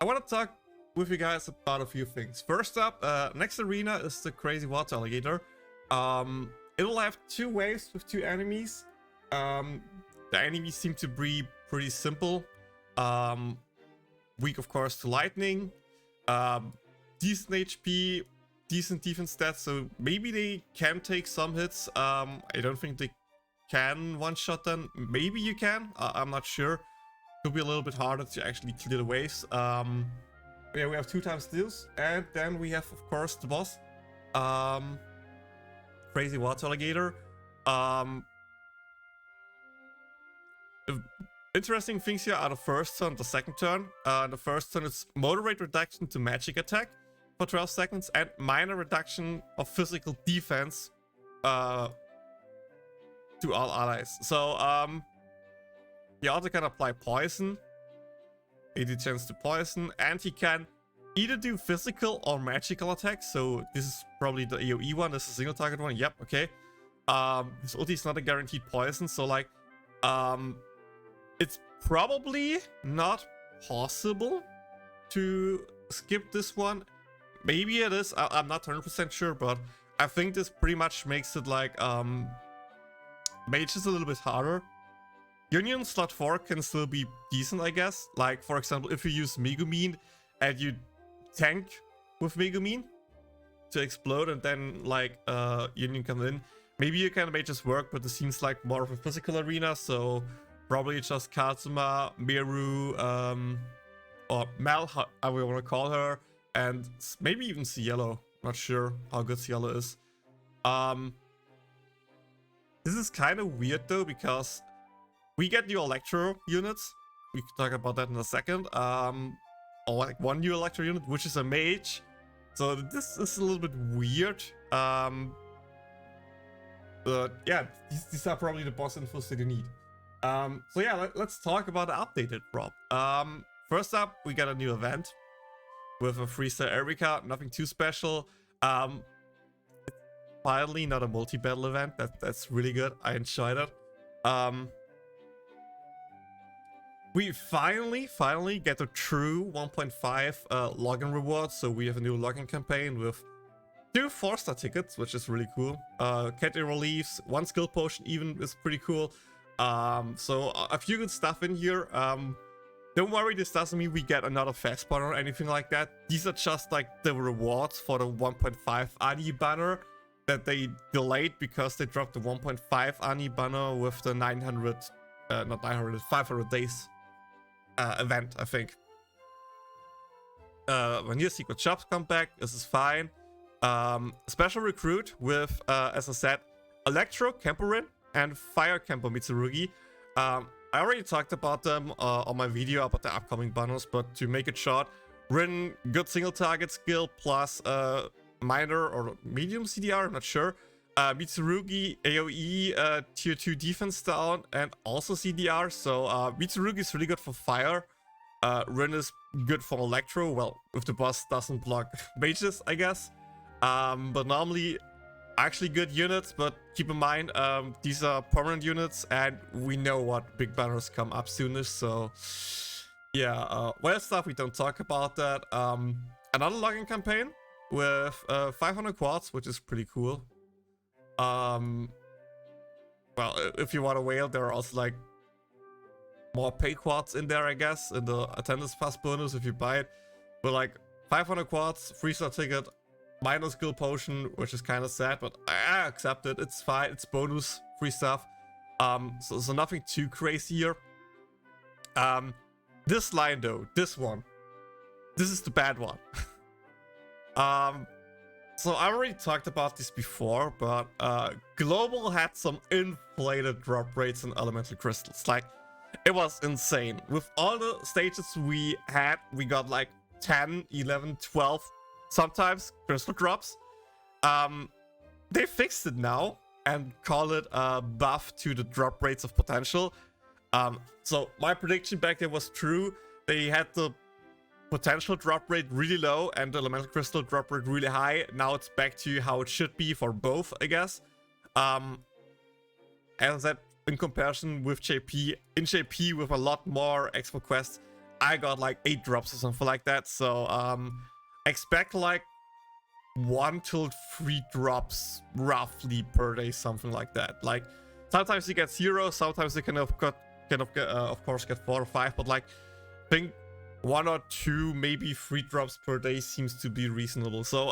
I want to talk with you guys about a few things. First up, next arena is the crazy water alligator. It will have 2 waves with 2 enemies. The enemies seem to be pretty simple. Weak, of course, to lightning. Decent HP, decent defense stats, so maybe they can take some hits. I don't think they can one-shot them. Maybe you can, I'm not sure. Could be a little bit harder to actually clear the waves. Yeah, we have 2 times steals, and then we have, of course, the boss. Crazy water alligator. Interesting things here are the first turn, the second turn. The first turn is moderate reduction to magic attack for 12 seconds and minor reduction of physical defense to all allies. So he also can apply poison, 80 chance to poison, and he can either do physical or magical attacks. So this is probably the AoE one. This is a single target one. Yep, okay. His ulti is not a guaranteed poison, so like it's probably not possible to skip this one. Maybe it is, I'm not 100% sure, but I think this pretty much makes it like mage is a little bit harder. Union slot 4 can still be decent, I guess. Like, for example, if you use Megumin and you tank with Megumin to explode and then like Union comes in, maybe you can make this work, but it seems like more of a physical arena, so probably just Kazuma, Miru, or Mel, however you want to call her, and maybe even Cielo. Not sure how good Cielo is. This is kind of weird though, because we get new Electro units. We can talk about that in a second. Or like 1 new Electro unit, which is a mage. So this is a little bit weird. But yeah, these are probably the boss infos that you need. So yeah, let's talk about the updated prop. First up, we got a new event with a 3-star Erica. Nothing too special. Finally, not a multi-battle event. That's really good. I enjoyed it. We finally get a true 1.5 login reward. So we have a new login campaign with 2 4-star tickets, which is really cool. Cat reliefs, 1 skill potion even is pretty cool. So a few good stuff in here. Don't worry, this doesn't mean we get another fast banner or anything like that. These are just like the rewards for the 1.5 Ani banner that they delayed because they dropped the 1.5 Ani banner with the 500 days event, I think. When your secret shops come back, this is fine. Special recruit with, as I said, Electro Camperin and Fire Camper Mitsurugi. I already talked about them on my video about the upcoming banners, but to make it short, Rin, good single target skill plus minor or medium CDR, I'm not sure. Mitsurugi, AoE, tier 2 defense down, and also CDR. So Mitsurugi is really good for fire. Rin is good for electro. Well, if the boss doesn't block mages, I guess. But normally, actually good units, but keep in mind, these are permanent units, and we know what big banners come up soonish, so yeah, well stuff, we don't talk about that. Another login campaign with 500 quartz, which is pretty cool. Well, if you want a whale, there are also like more pay quartz in there, I guess, in the attendance pass bonus if you buy it. But like 500 quartz, 3-star ticket, minor skill potion, which is kind of sad, but I accept it. It's fine. It's bonus free stuff. So nothing too crazy here. This line though, this one, this is the bad one. So I already talked about this before, but Global had some inflated drop rates in elemental crystals. Like, it was insane. With all the stages we had, we got like 10, 11, 12 sometimes crystal drops. They fixed it now and call it a buff to the drop rates of potential. So my prediction back there was true. They had the potential drop rate really low and the elemental crystal drop rate really high. Now it's back to how it should be for both, I guess. As that in comparison with JP, in JP with a lot more expo quests, I got like 8 drops or something like that. So expect like 1 to 3 drops roughly per day, something like that. Like sometimes you get 0, sometimes you can of course get 4 or 5, but like I think 1 or 2, maybe 3 drops per day seems to be reasonable. So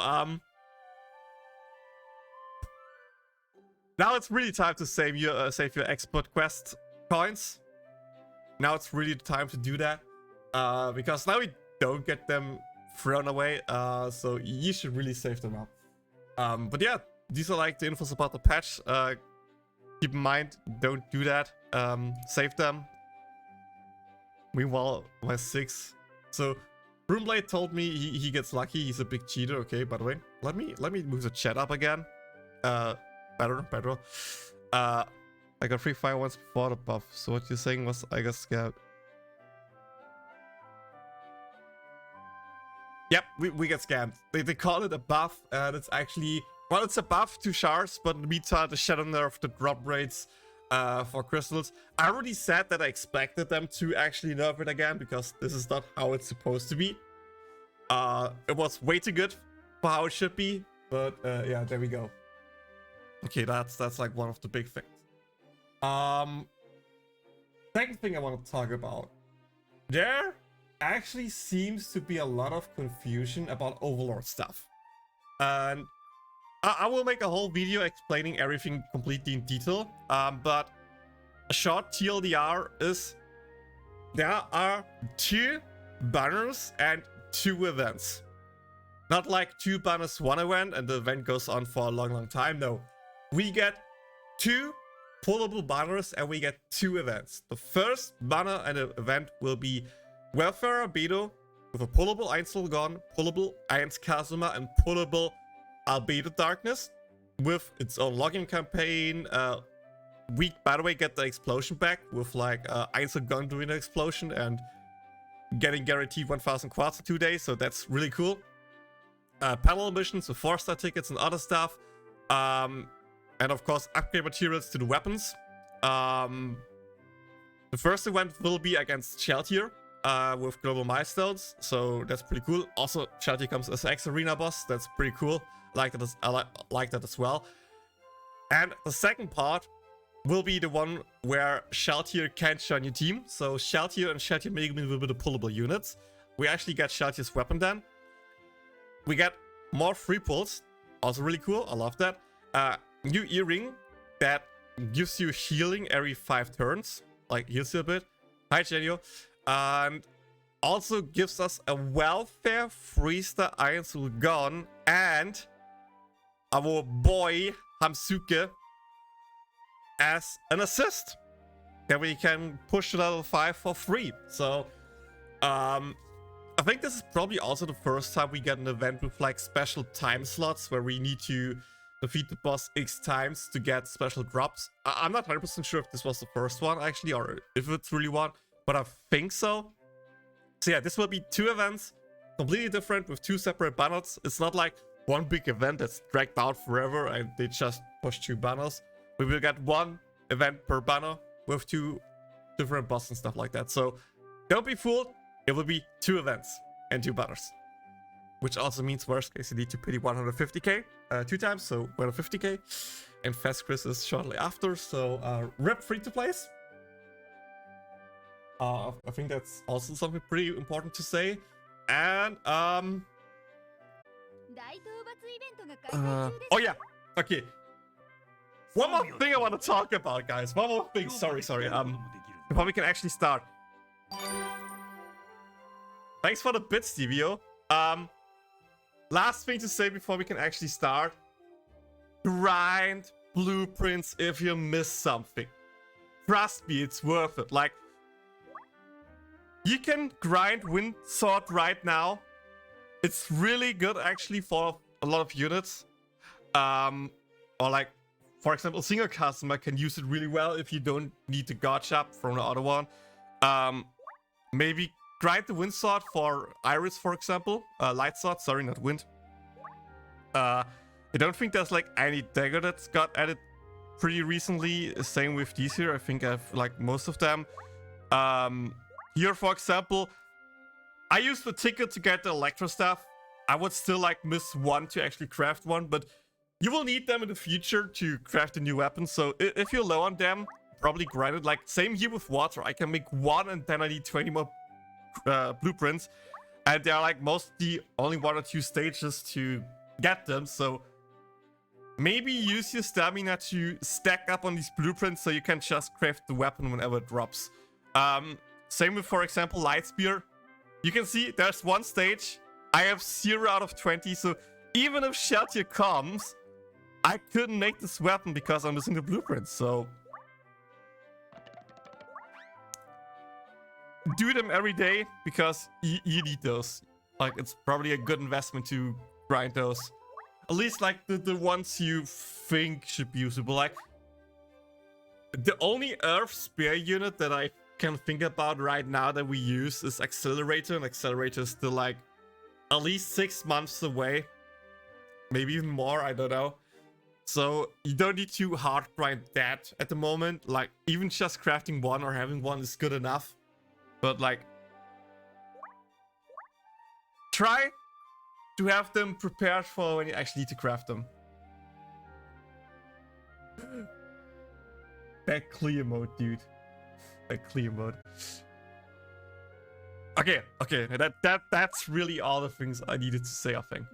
now it's really time to save your expert quest coins. Now it's really the time to do that, because now we don't get them thrown away, so you should really save them up. But yeah, these are like the infos about the patch. Keep in mind, don't do that. Save them. Meanwhile, my 6. So Broomblade told me he gets lucky. He's a big cheater. Okay, by the way, let me move the chat up again. Better. I got 3 fire ones before the buff. So what you're saying was I got scared. Yep, we get scammed. They call it a buff, and it's actually, well, it's a buff to shards, but in the meantime, the shadow nerf the drop rates for crystals. I already said that I expected them to actually nerf it again, because this is not how it's supposed to be. It was way too good for how it should be, but yeah, there we go. Okay, that's like one of the big things. Second thing I want to talk about. There actually seems to be a lot of confusion about Overlord stuff. And I will make a whole video explaining everything completely in detail. But a short TLDR is there are 2 banners and 2 events. Not like 2 banners, 1 event, and the event goes on for a long time. No. We get 2 pullable banners and we get 2 events. The first banner and event will be Welfare Albedo with a pullable Einzelgon, pullable Kazuma, and pullable Albedo Darkness with its own login campaign. We, by the way, get the explosion back with like Einzelgon doing an explosion and getting guaranteed 1000 quartz in 2 days, so that's really cool. Panel missions with 4-star tickets and other stuff. And of course, upgrade materials to the weapons. The first event will be against Sheltier with global milestones, so that's pretty cool. Also, Sheltier comes as X-Arena boss, that's pretty cool. I like that as well. And the second part will be the one where Sheltier can't join your team. So Sheltier and Sheltier Megaman will be the pullable units. We actually get Sheltier's weapon then. We get more free pulls, also really cool, I love that. New earring that gives you healing every 5 turns, like heals you a bit. Hi Genio. And also gives us a welfare 3-star Iron Soul Gun and our boy Hamsuke as an assist that we can push to level 5 for free. So I think this is probably also the first time we get an event with like special time slots where we need to defeat the boss X times to get special drops. I'm not 100% sure if this was the first one actually, or if it's really one, but I think so. So yeah, this will be 2 events, completely different with 2 separate banners. It's not like one big event that's dragged out forever and they just push 2 banners. We will get 1 event per banner with 2 different bosses and stuff like that. So don't be fooled, it will be 2 events and 2 banners. Which also means worst case you need to pay 150k 2 times, so 150k. And Fast Chris is shortly after, so rip free to plays. I think that's also something pretty important to say. And oh yeah, okay. One more thing I want to talk about, guys. One more thing. Sorry. Before we can actually start. Thanks for the bits, Stevio. Last thing to say before we can actually start. Grind blueprints if you miss something. Trust me, it's worth it. Like, you can grind Wind Sword right now. It's really good actually for a lot of units. Or like, for example, single customer can use it really well if you don't need to gotcha up from the other one. Maybe grind the Wind Sword for Iris, for example. Light Sword, sorry, not Wind. I don't think there's like any dagger that's got added pretty recently. Same with these here. I think I've like most of them. Here, for example, I used the ticket to get the Electro stuff. I would still like miss one to actually craft one, but you will need them in the future to craft a new weapon. So if you're low on them, probably grind it. Like same here with water. I can make one and then I need 20 more blueprints. And there are like mostly only 1 or 2 stages to get them. So maybe use your stamina to stack up on these blueprints so you can just craft the weapon whenever it drops. Same with, for example, Light Spear. You can see there's one stage. I have 0 out of 20. So even if Sheltier comes, I couldn't make this weapon because I'm missing the blueprints. So do them every day because you need those. Like, it's probably a good investment to grind those. At least like the ones you think should be usable. Like the only Earth spare unit that I can think about right now that we use is Accelerator, and Accelerator is still like at least 6 months away. Maybe even more, I don't know. So you don't need to hard grind that at the moment. Like even just crafting one or having one is good enough. But like, try to have them prepared for when you actually need to craft them. That clear mode, dude. That clear mode. Okay, that's really all the things I needed to say, I think.